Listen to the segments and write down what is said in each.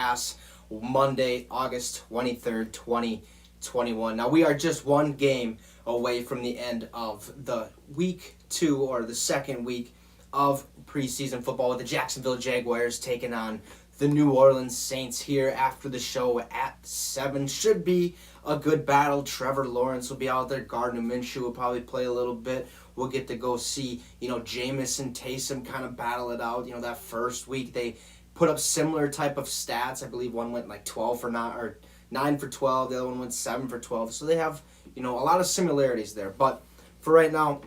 Pass, Monday, August 23rd, 2021. Now, we are just one game away from the end of the week 2 or the second week of preseason football with the Jacksonville Jaguars taking on the New Orleans Saints here after the show at 7. Should be a good battle. Trevor Lawrence will be out there. Gardner Minshew will probably play a little bit. We'll get to go see, Jameis and Taysom kind of battle it out. That first week they put up similar type of stats. I believe one went like 12 for 9 or 9 for 12. The other one went 7 for 12. So they have, a lot of similarities there. But for right now,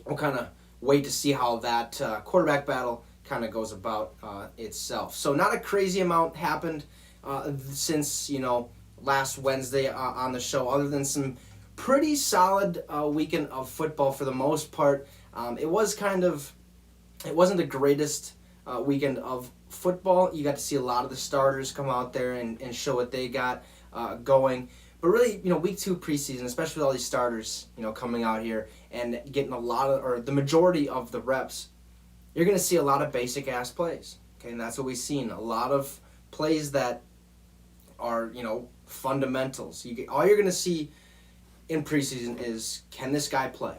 we'll kind of wait to see how that quarterback battle kind of goes about itself. So not a crazy amount happened since, last Wednesday on the show, other than some pretty solid weekend of football for the most part. It wasn't the greatest weekend of football. You got to see a lot of the starters come out there and show what they got going. But really, week 2 preseason, especially with all these starters, coming out here and getting the majority of the reps, you're going to see a lot of basic-ass plays. Okay, and that's what we've seen. A lot of plays that are, fundamentals. All you're going to see in preseason is, can this guy play?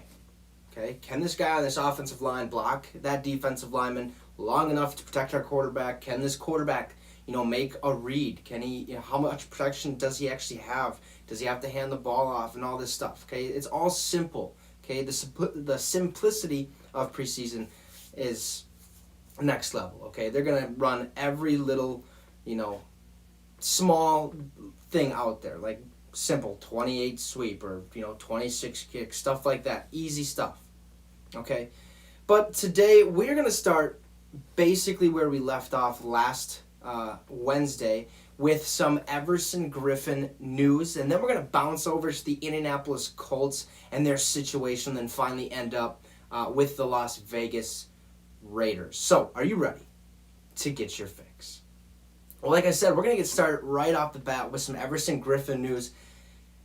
Okay, can this guy on this offensive line block that defensive lineman long enough to protect our quarterback? Can this quarterback, make a read? Can he, how much protection does he actually have? Does he have to hand the ball off and all this stuff? Okay, it's all simple. Okay, the simplicity of preseason is next level. Okay, they're gonna run every little, small thing out there, like simple 28 sweep or 26 kick, stuff like that, easy stuff. Okay, but today we're gonna start basically where we left off last Wednesday with some Everton Griffen news, and then we're going to bounce over to the Indianapolis Colts and their situation, and then finally end up with the Las Vegas Raiders. So, are you ready to get your fix? Well, like I said, we're going to get started right off the bat with some Everton Griffen news,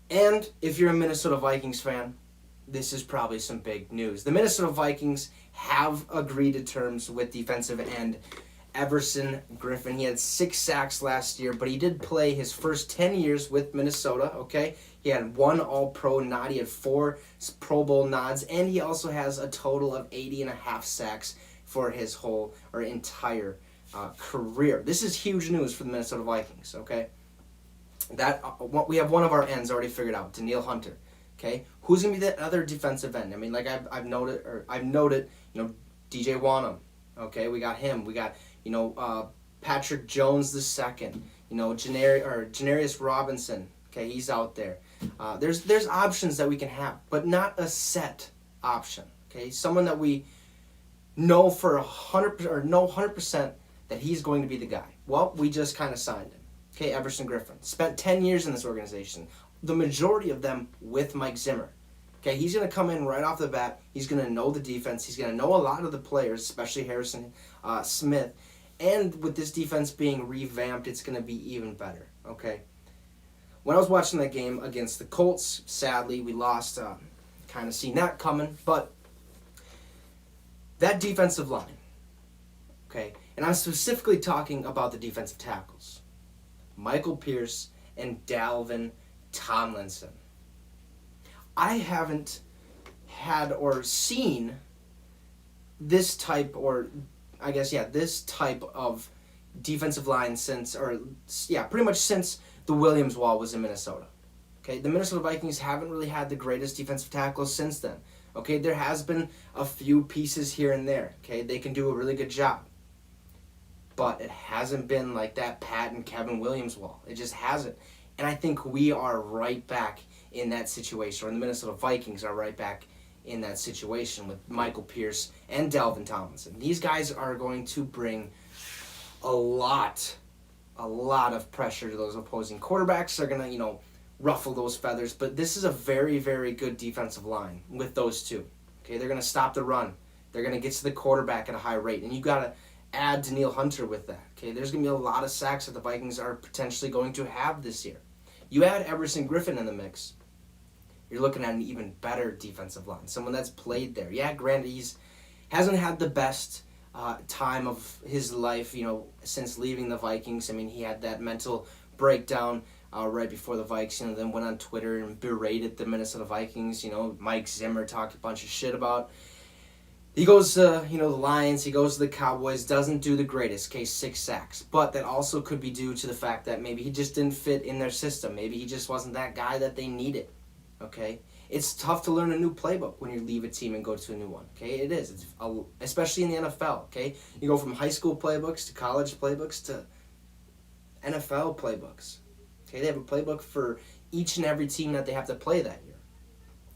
and if you're a Minnesota Vikings fan, this is probably some big news. The Minnesota Vikings have agreed to terms with defensive end Everton Griffen. He had 6 sacks last year, but he did play his first 10 years with Minnesota, okay? He had 1 All-Pro nod, he had 4 Pro Bowl nods, and he also has a total of 80.5 sacks for his whole or entire career. This is huge news for the Minnesota Vikings, okay? We have one of our ends already figured out, Danielle Hunter, okay? Who's going to be that other defensive end? I mean, like I've noted, DJ Wanham, okay? We got him. We got Patrick Jones II, Janarius Robinson, okay, he's out there. There's options that we can have, but not a set option, okay? Someone that we know for 100% that he's going to be the guy. Well, we just kind of signed him, okay? Everton Griffen spent 10 years in this organization, the majority of them with Mike Zimmer. Okay, he's going to come in right off the bat. He's going to know the defense. He's going to know a lot of the players, especially Harrison Smith. And with this defense being revamped, it's going to be even better, okay? When I was watching that game against the Colts, sadly, we lost, kind of seen that coming. But that defensive line, okay, and I'm specifically talking about the defensive tackles, Michael Pierce and Dalvin Tomlinson. I haven't had or seen this type this type of defensive line pretty much since the Williams Wall was in Minnesota. Okay, the Minnesota Vikings haven't really had the greatest defensive tackles since then. Okay, there has been a few pieces here and there. Okay, they can do a really good job. But it hasn't been like that Pat and Kevin Williams Wall. It just hasn't. And I think we are right back in that situation, or the Minnesota Vikings are right back in that situation with Michael Pierce and Dalvin Tomlinson. These guys are going to bring a lot of pressure to those opposing quarterbacks. They're going to, ruffle those feathers. But this is a very, very good defensive line with those two. Okay, they're going to stop the run. They're going to get to the quarterback at a high rate. And you got to add Danielle Hunter with that. Okay, there's going to be a lot of sacks that the Vikings are potentially going to have this year. You add Everton Griffen in the mix, you're looking at an even better defensive line, someone that's played there. Yeah, granted, he hasn't had the best time of his life, since leaving the Vikings. I mean, he had that mental breakdown right before the Vikings, then went on Twitter and berated the Minnesota Vikings. Mike Zimmer talked a bunch of shit about. He goes to, the Lions, he goes to the Cowboys, doesn't do the greatest, 6 sacks. But that also could be due to the fact that maybe he just didn't fit in their system. Maybe he just wasn't that guy that they needed, okay? It's tough to learn a new playbook when you leave a team and go to a new one, okay? It is, especially in the NFL, okay? You go from high school playbooks to college playbooks to NFL playbooks, okay? They have a playbook for each and every team that they have to play that year.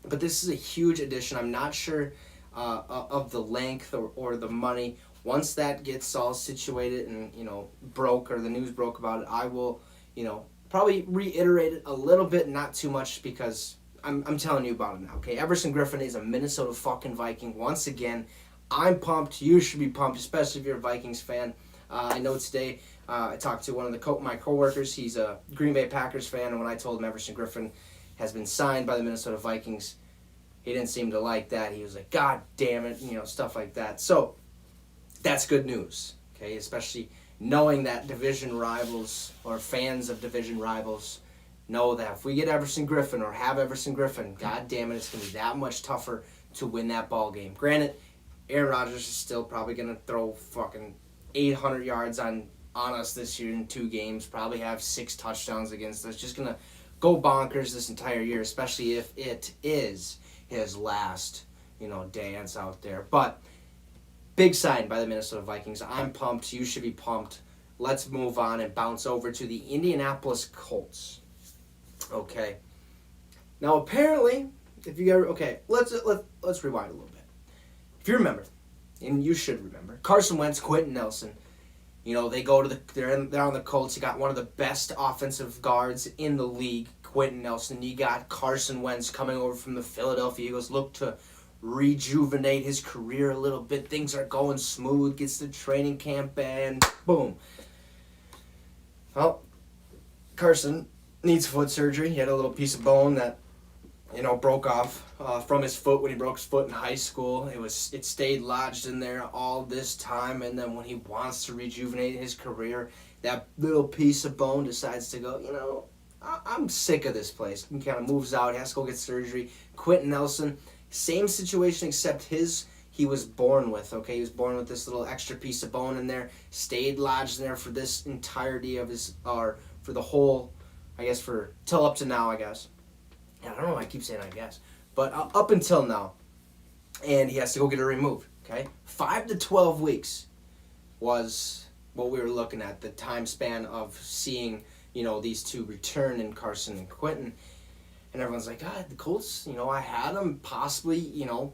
But this is a huge addition. I'm not sure of the length or the money. Once that gets all situated and, broke, or the news broke about it, I will, probably reiterate it a little bit, not too much, because I'm telling you about it now, okay? Everton Griffen is a Minnesota fucking Viking. Once again, I'm pumped. You should be pumped, especially if you're a Vikings fan. I know today I talked to one of my coworkers. He's a Green Bay Packers fan, and when I told him Everton Griffen has been signed by the Minnesota Vikings, he didn't seem to like that. He was like, God damn it, stuff like that. So that's good news, okay? Especially knowing that division rivals or fans of division rivals know that if we get Everton Griffen or have Everton Griffen, God damn it, it's going to be that much tougher to win that ball game. Granted, Aaron Rodgers is still probably going to throw fucking 800 yards on us this year in 2 games, probably have 6 touchdowns against us. Just going to go bonkers this entire year, especially if it is his last, dance out there. But big sign by the Minnesota Vikings. I'm pumped. You should be pumped. Let's move on and bounce over to the Indianapolis Colts. Okay. Now apparently, if you ever let's rewind a little bit. If you remember, and you should remember, Carson Wentz, Quentin Nelson, they go to they're on the Colts. You got one of the best offensive guards in the league, Quentin Nelson. You got Carson Wentz coming over from the Philadelphia Eagles, look to rejuvenate his career a little bit. Things are going smooth, gets to training camp, and boom. Well, Carson needs foot surgery. He had a little piece of bone that, broke off from his foot when he broke his foot in high school. It stayed lodged in there all this time, and then when he wants to rejuvenate his career, that little piece of bone decides to go, I'm sick of this place. He kind of moves out, has to go get surgery. Quentin Nelson, same situation, except he was born with, okay? He was born with this little extra piece of bone in there, stayed lodged in there for this entirety of for the whole, I guess, till up to now, I guess. Yeah, I don't know why I keep saying I guess. But up until now. And he has to go get it removed, okay? 5 to 12 weeks was what we were looking at, the time span of seeing, these two return in Carson and Quentin. And everyone's like, God, the Colts, I had them possibly,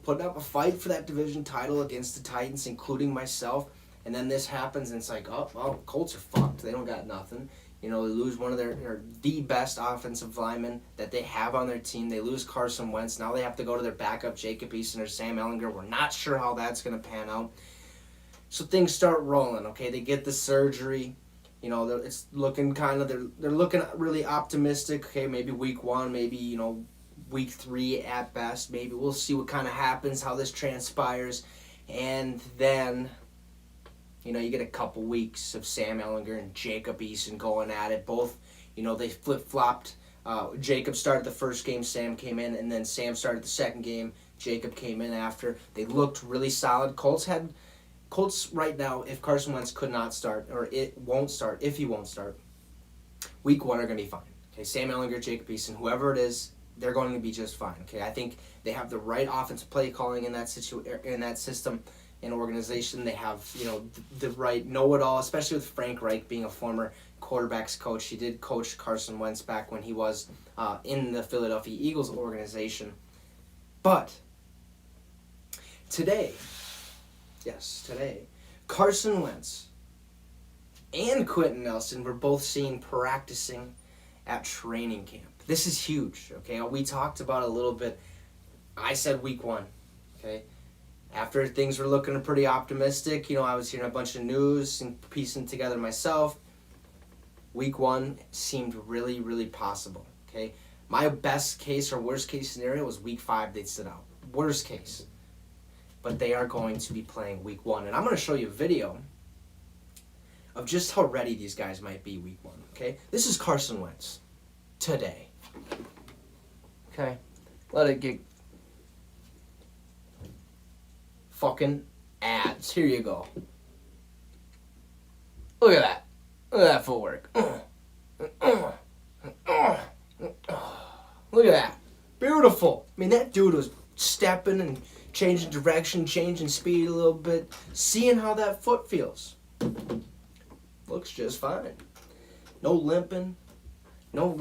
putting up a fight for that division title against the Titans, including myself. And then this happens, and it's like, oh, well, Colts are fucked. They don't got nothing. They lose one of the best offensive linemen that they have on their team. They lose Carson Wentz. Now they have to go to their backup, Jacob Eason or Sam Ehlinger. We're not sure how that's going to pan out. So things start rolling, okay? They get the surgery. It's looking they're looking really optimistic. Okay, maybe week 1, maybe, week 3 at best. Maybe we'll see what kind of happens, how this transpires. And then, you get a couple weeks of Sam Ehlinger and Jacob Eason going at it. Both, they flip-flopped. Jacob started the first game, Sam came in, and then Sam started the second game. Jacob came in after. They looked really solid. Colts right now, if Carson Wentz could not start, or if he won't start, week 1 are going to be fine. Okay, Sam Ehlinger, Jacob Eason, whoever it is, they're going to be just fine. Okay, I think they have the right offensive play calling in that system and organization. They have, the right know-it-all, especially with Frank Reich being a former quarterbacks coach. He did coach Carson Wentz back when he was in the Philadelphia Eagles organization. But today, Carson Wentz and Quentin Nelson were both seen practicing at training camp. This is huge, okay? We talked about it a little bit. I said week 1, okay? After things were looking pretty optimistic, I was hearing a bunch of news and piecing together myself. Week 1 seemed really, really possible, okay? My best case or worst case scenario was week 5 they'd sit out. Worst case. but they are going to be playing week 1. And I'm going to show you a video of just how ready these guys might be week 1, okay? This is Carson Wentz today. Okay? Let it get fucking ads. Here you go. Look at that. Look at that footwork. Look at that. Beautiful. I mean, that dude was stepping and changing direction, changing speed a little bit, seeing how that foot feels. Looks just fine. No limping. No,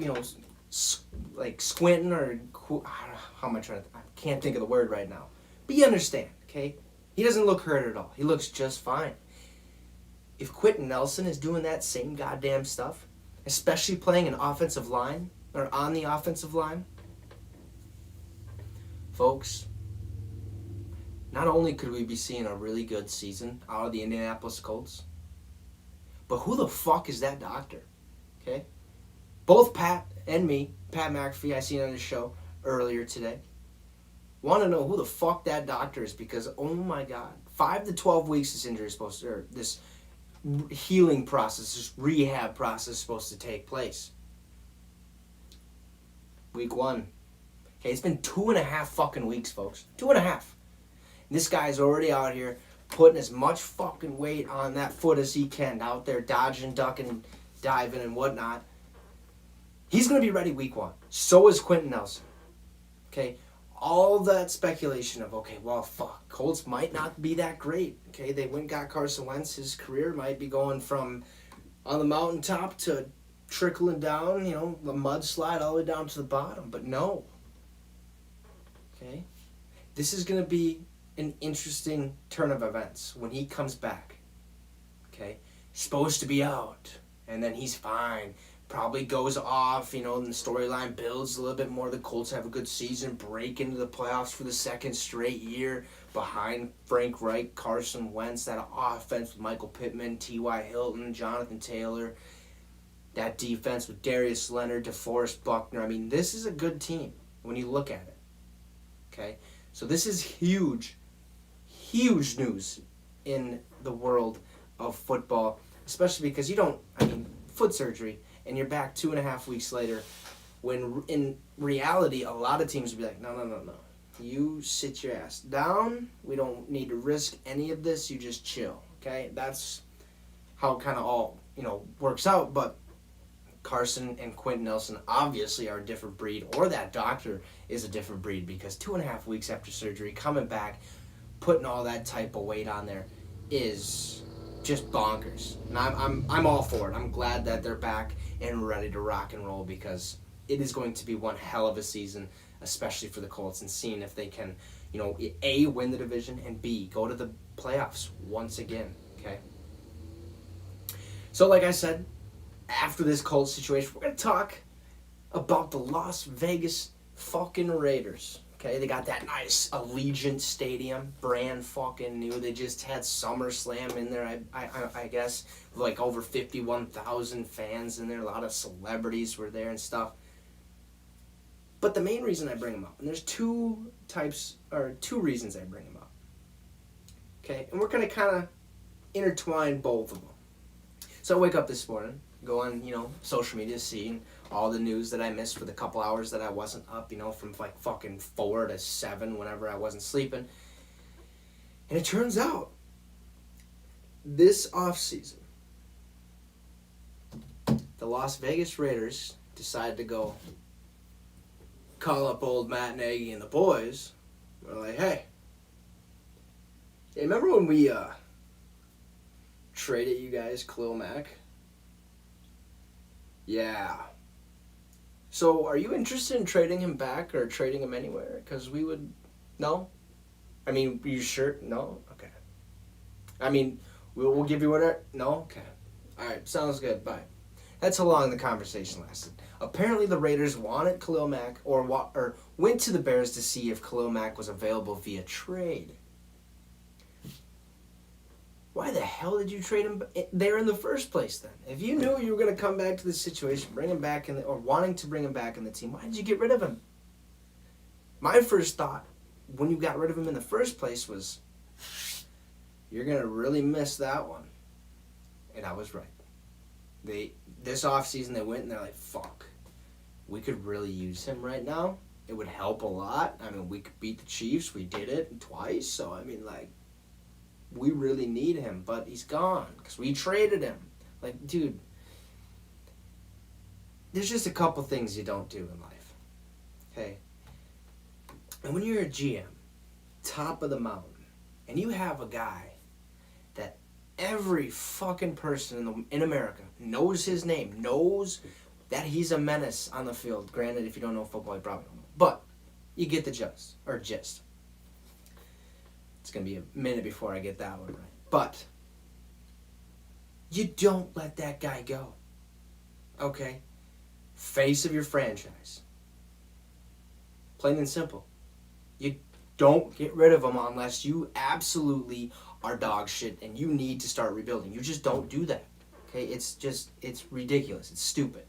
like squinting or... I don't know, how am I trying to... I can't think of the word right now. But you understand, okay? He doesn't look hurt at all. He looks just fine. If Quentin Nelson is doing that same goddamn stuff, especially playing an offensive line, or on the offensive line, folks, not only could we be seeing a really good season out of the Indianapolis Colts, but who the fuck is that doctor? Okay? Both Pat and me, Pat McAfee, I seen on the show earlier today, want to know who the fuck that doctor is, because, oh my God, 5 to 12 weeks this injury is supposed to, or this healing process, this rehab process is supposed to take place. Week 1. Okay, it's been 2.5 fucking weeks, folks. 2.5. This guy's already out here putting as much fucking weight on that foot as he can, out there dodging, ducking, diving, and whatnot. He's going to be ready week 1. So is Quentin Nelson. Okay? All that speculation of, okay, well, fuck, Colts might not be that great. Okay? They went and got Carson Wentz. His career might be going from on the mountaintop to trickling down, the mudslide all the way down to the bottom. But no. Okay? This is going to be an interesting turn of events when he comes back. Okay? Supposed to be out. And then he's fine. Probably goes off, and the storyline builds a little bit more. The Colts have a good season, break into the playoffs for the second straight year behind Frank Reich, Carson Wentz, that offense with Michael Pittman, T.Y. Hilton, Jonathan Taylor, that defense with Darius Leonard, DeForest Buckner. I mean, this is a good team when you look at it. Okay? So this is huge news in the world of football, especially because foot surgery, and you're back 2.5 weeks later, when in reality, a lot of teams would be like, no. You sit your ass down. We don't need to risk any of this. You just chill, okay? That's how it kind of all, works out. But Carson and Quentin Nelson obviously are a different breed, or that doctor is a different breed, because 2.5 weeks after surgery, coming back, putting all that type of weight on there is just bonkers. And I'm all for it. I'm glad that they're back and ready to rock and roll, because it is going to be one hell of a season, especially for the Colts, and seeing if they can, A, win the division, and B, go to the playoffs once again, okay? So like I said, after this Colts situation, we're going to talk about the Las Vegas fucking Raiders. Okay, they got that nice Allegiant Stadium, brand fucking new. They just had SummerSlam in there, I guess, like over 51,000 fans in there. A lot of celebrities were there and stuff. But the main reason I bring them up, and there's two reasons I bring them up. Okay, and we're going to kind of intertwine both of them. So I wake up this morning, go on, social media, seeing all the news that I missed for the couple hours that I wasn't up, from like fucking 4 to 7 whenever I wasn't sleeping. And it turns out, this offseason, the Las Vegas Raiders decided to go call up old Matt Nagy and the boys. We're like, hey, remember when we traded you guys Khalil Mack? Yeah. So, are you interested in trading him back or trading him anywhere? Because we would... No? Are you sure? No? Okay. We'll give you whatever... No? Okay. Alright, sounds good. Bye. That's how long the conversation lasted. Apparently, the Raiders wanted Khalil Mack, or went to the Bears to see if Khalil Mack was available via trade. Why the hell did you trade him there in the first place then? If you knew you were going to come back to this situation, bring him back or wanting to bring him back in the team, why did you get rid of him? My first thought when you got rid of him in the first place was, You're going to really miss that one. And I was right. This offseason, they went and they're like, fuck, we could really use him right now. It would help a lot. I mean, we could beat the Chiefs. We did it twice. So, I mean, like, we really need him. But he's gone because we traded him. Like, dude, there's just a couple things you don't do in life. Okay? And when you're a GM, top of the mountain, and you have a guy that every fucking person in America knows his name, knows that he's a menace on the field. Granted, if you don't know football, you probably don't know. But you get the gist. It's going to be a minute before I get that one right. But you don't let that guy go. Okay? Face of your franchise. Plain and simple. You don't get rid of him unless you absolutely are dog shit and you need to start rebuilding. You just don't do that. Okay? It's ridiculous. It's stupid.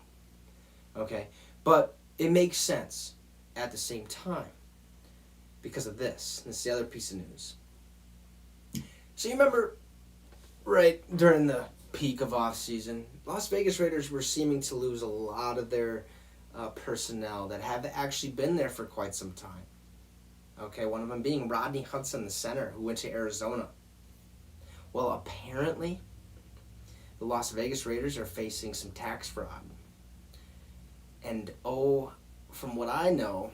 Okay? But it makes sense at the same time because of this. This is the other piece of news. So you remember, right, during the peak of off-season, Las Vegas Raiders were seeming to lose a lot of their personnel that have actually been there for quite some time. Okay, one of them being Rodney Hudson, the center, who went to Arizona. Well, apparently, the Las Vegas Raiders are facing some tax fraud. And, from what I know,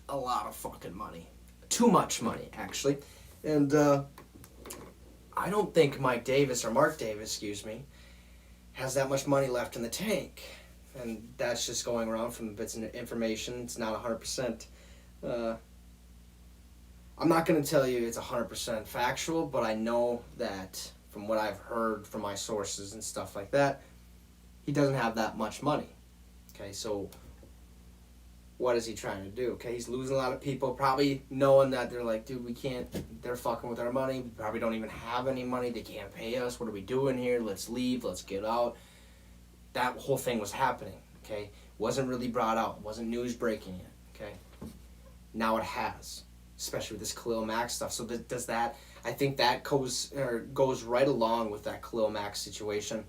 a lot of fucking money. Too much money, actually. And, I don't think Mark Davis, has that much money left in the tank. And that's just going around from bits of information. It's not 100%. I'm not going to tell you it's 100% factual, but I know that from what I've heard from my sources and stuff like that, he doesn't have that much money. Okay, so what is he trying to do? Okay, he's losing a lot of people, probably knowing that they're like, dude, we can't, they're fucking with our money. We probably don't even have any money. They can't pay us. What are we doing here? Let's leave. Let's get out. That whole thing was happening, okay? Wasn't really brought out. Wasn't news breaking yet, okay? Now it has, especially with this Khalil Mack stuff. So does that, I think that goes right along with that Khalil Mack situation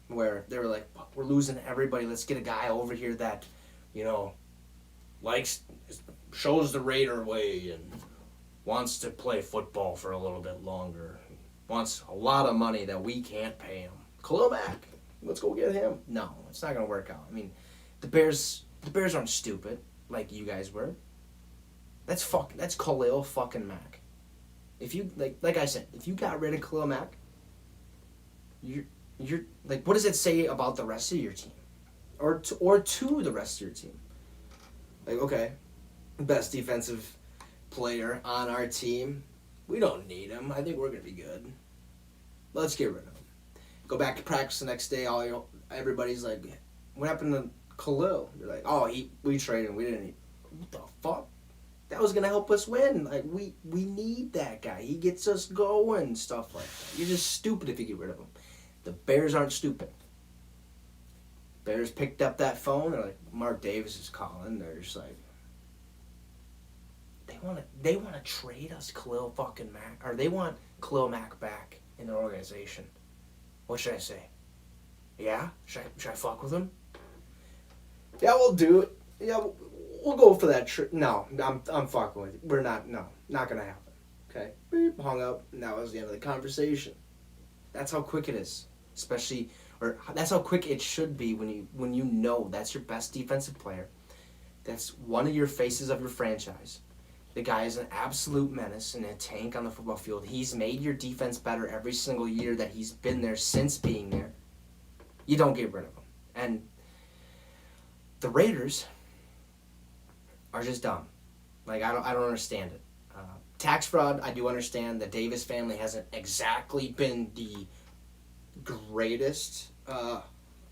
where they were like, we're losing everybody. Let's get a guy over here that, shows the Raider way and wants to play football for a little bit longer. Wants a lot of money that we can't pay him. Khalil Mack. Let's go get him. No, it's not going to work out. I mean, the Bears aren't stupid like you guys were. That's Khalil fucking Mack. If you like I said, if you got rid of Khalil Mack, you're like, what does it say about the rest of your team, or to the rest of your team? Like, okay, best defensive player on our team, we don't need him. I think we're gonna be good. Let's get rid of him. Go back to practice the next day. Everybody's like, what happened to Khalil? They're like, we traded him. We didn't need. What the fuck? That was gonna help us win. Like, we need that guy. He gets us going. Stuff like that. You're just stupid if you get rid of him. The Bears aren't stupid. Bears picked up that phone. They're like, Mark Davis is calling. They're just like, they want to trade us Khalil fucking Mack, or they want Khalil Mack back in their organization. What should I say? Yeah? Should I fuck with him? Yeah, we'll do it. Yeah, we'll go for that trip. No, I'm fucking with you. We're not gonna happen. Okay? Beep, hung up, and that was the end of the conversation. That's how quick it is. That's how quick it should be when you know that's your best defensive player. That's one of your faces of your franchise. The guy is an absolute menace and a tank on the football field. He's made your defense better every single year that he's been there since being there. You don't get rid of him. And the Raiders are just dumb. Like, I don't understand it. Tax fraud, I do understand. The Davis family hasn't exactly been the greatest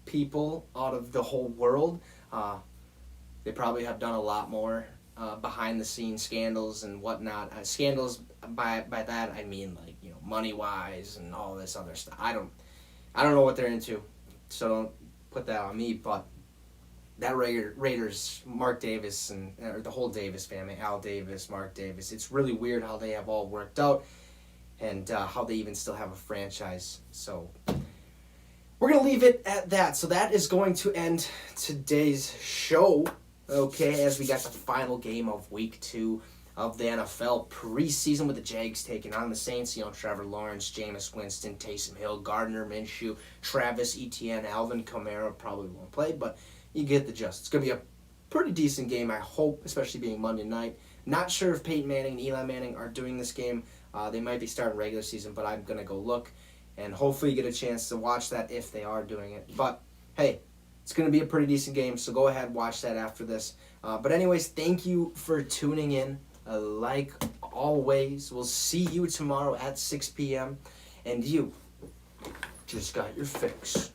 people out of the whole world. They probably have done a lot more behind the scenes scandals and whatnot. Scandals by that I mean, like, money wise and all this other stuff. I don't know what they're into, so don't put that on me. But that Raiders, Mark Davis or the whole Davis family, Al Davis, Mark Davis, it's really weird how they have all worked out. and how they even still have a franchise. So we're going to leave it at that. So that is going to end today's show, okay, as we got the final game of week 2 of the NFL preseason with the Jags taking on the Saints. You know, Trevor Lawrence, Jameis Winston, Taysom Hill, Gardner Minshew, Travis Etienne, Alvin Kamara probably won't play, but you get the gist. It's going to be a pretty decent game, I hope, especially being Monday night. Not sure if Peyton Manning and Eli Manning are doing this game. They might be starting regular season, but I'm going to go look and hopefully get a chance to watch that if they are doing it. But, hey, it's going to be a pretty decent game, so go ahead and watch that after this. But anyways, thank you for tuning in. Like always, we'll see you tomorrow at 6 p.m. And you just got your fix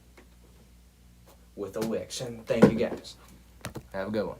with a Wicks. And thank you guys. Have a good one.